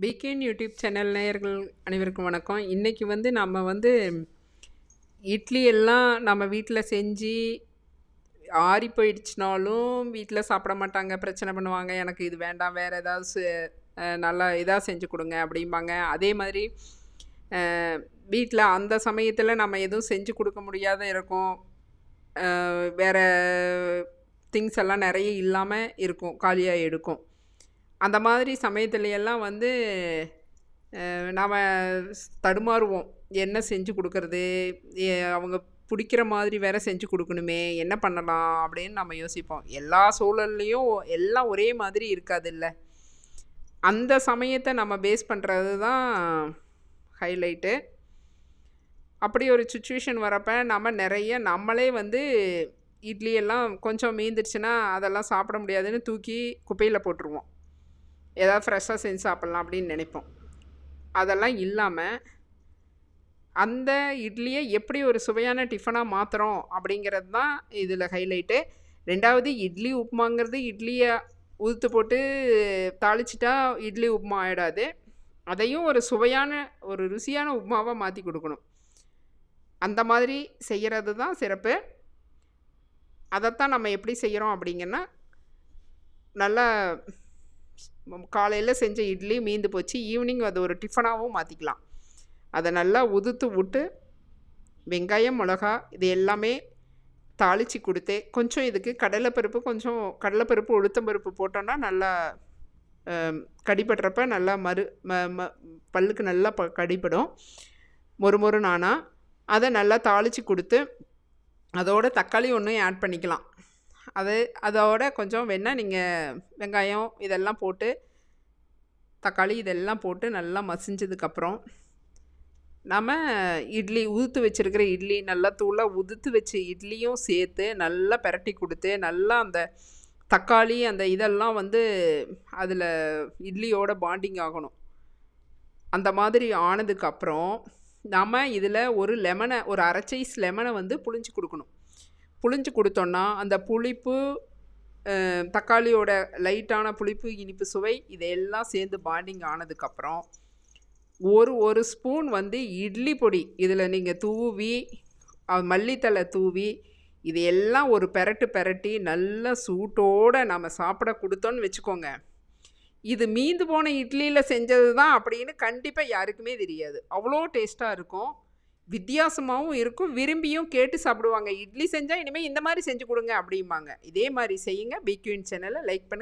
Began YouTube channel நேயர்கள் அனைவருக்கும் வணக்கம். இன்றைக்கி நம்ம இட்லி எல்லாம் நம்ம வீட்டில் செஞ்சு ஆறி போயிடுச்சுனாலும் வீட்டில் சாப்பிட மாட்டாங்க, பிரச்சனை பண்ணுவாங்க. எனக்கு இது வேண்டாம், வேறு ஏதாவது நல்லா இதாக செஞ்சு கொடுங்க அப்படிம்பாங்க. அதே மாதிரி வீட்டில் அந்த சமயத்தில் நம்ம எதுவும் செஞ்சு கொடுக்க முடியாத இருக்கும். வேறு திங்ஸ் எல்லாம் நிறைய இல்லாமல் இருக்கும், காலியாக எடுக்கும். அந்த மாதிரி சமயத்துலையெல்லாம் நாம் தடுமாறுவோம். என்ன செஞ்சு கொடுக்கறது, அவங்க பிடிக்கிற மாதிரி வேற செஞ்சு கொடுக்கணுமே, என்ன பண்ணலாம் அப்படின்னு நம்ம யோசிப்போம். எல்லா சூழல்லையும் எல்லாம் ஒரே மாதிரி இருக்காதுல்ல. அந்த சமயத்தை நம்ம பேஸ் பண்ணுறது தான் ஹைலைட்டு. அப்படி ஒரு சுச்சுவேஷன் வரப்போ நம்ம நிறைய நம்மளே இட்லி எல்லாம் கொஞ்சம் மீந்துடுச்சுன்னா அதெல்லாம் சாப்பிட முடியாதுன்னு தூக்கி குப்பையில் போட்டுருவோம். ஏதாவது ஃப்ரெஷ்ஷாக செஞ்சு சாப்பிட்லாம் அப்படின்னு நினைப்போம். அதெல்லாம் இல்லாமல் அந்த இட்லியை எப்படி ஒரு சுவையான டிஃபனாக மாற்றுறோம் அப்படிங்கிறது தான் இதில் ஹைலைட்டு. ரெண்டாவது, இட்லி உப்புமாங்கிறது இட்லியை உதுத்து போட்டு தாளிச்சிட்டா இட்லி உப்புமா ஆகிடாது. அதையும் ஒரு சுவையான ஒரு ருசியான உப்புமாவாக மாற்றி கொடுக்கணும். அந்த மாதிரி செய்கிறது தான் சிறப்பு. அதைத்தான் நம்ம எப்படி செய்கிறோம் அப்படிங்கன்னா, நல்லா காலையில் செஞ்ச இட்லி மீந்து போச்சு, ஈவினிங் அது ஒரு டிஃபனாகவும் மாற்றிக்கலாம். அதை நல்லா உதுத்து விட்டு வெங்காயம், மிளகா இது எல்லாமே தாளித்து கொடுத்து, கொஞ்சம் இதுக்கு கடலைப்பருப்பு உளுத்தம்பருப்பு போட்டோன்னா நல்லா கடிபடுறப்ப நல்லா பல்லுக்கு நல்லா கடிபடும், மொறு நானா. அதை நல்லா தாளித்து கொடுத்து அதோட தக்காளி ஒன்றும் ஆட் பண்ணிக்கலாம். அதோட கொஞ்சம் வேணால் நீங்கள் வெங்காயம் இதெல்லாம் போட்டு, தக்காளி இதெல்லாம் போட்டு நல்லா மசிஞ்சதுக்கப்புறம் நம்ம இட்லி உதுத்து வச்சுருக்கிற இட்லி நல்லா தூளாக உதுத்து வச்ச இட்லியும் சேர்த்து நல்லா பிரட்டி கொடுத்து, நல்லா அந்த தக்காளி அந்த இதெல்லாம் அதில் இட்லியோட பாண்டிங் ஆகணும். அந்த மாதிரி ஆனதுக்கப்புறம் நம்ம இதில் ஒரு அரை சைஸ் லெமனை புழிஞ்சு கொடுக்கணும். புழிஞ்சு கொடுத்தோன்னா அந்த புளிப்பு, தக்காளியோட லைட்டான புளிப்பு, இனிப்பு சுவை இதையெல்லாம் சேர்ந்து பாண்டிங் ஆனதுக்கப்புறம் ஒரு ஸ்பூன் இட்லி பொடி இதில் நீங்கள் தூவி, மல்லித்தலை தூவி, இதையெல்லாம் ஒரு பெரட்டி நல்ல சூட்டோடு நம்ம சாப்பிட கொடுத்தோன்னு வச்சுக்கோங்க. இது மீந்து போன இட்லியில் செஞ்சது தான் அப்படின்னு கண்டிப்பாக யாருக்குமே தெரியாது. அவ்வளோ டேஸ்ட்டாக இருக்கும், வித்தியாசமாகவும் இருக்கும், விரும்பியும் கேட்டு சாப்பிடுவாங்க. இட்லி செஞ்சால் இனிமேல் இந்த மாதிரி செஞ்சு கொடுங்க அப்படிம்பாங்க. இதே மாதிரி செய்யுங்க. பிக்யூன் சேனலை லைக் பண்ணுங்கள்.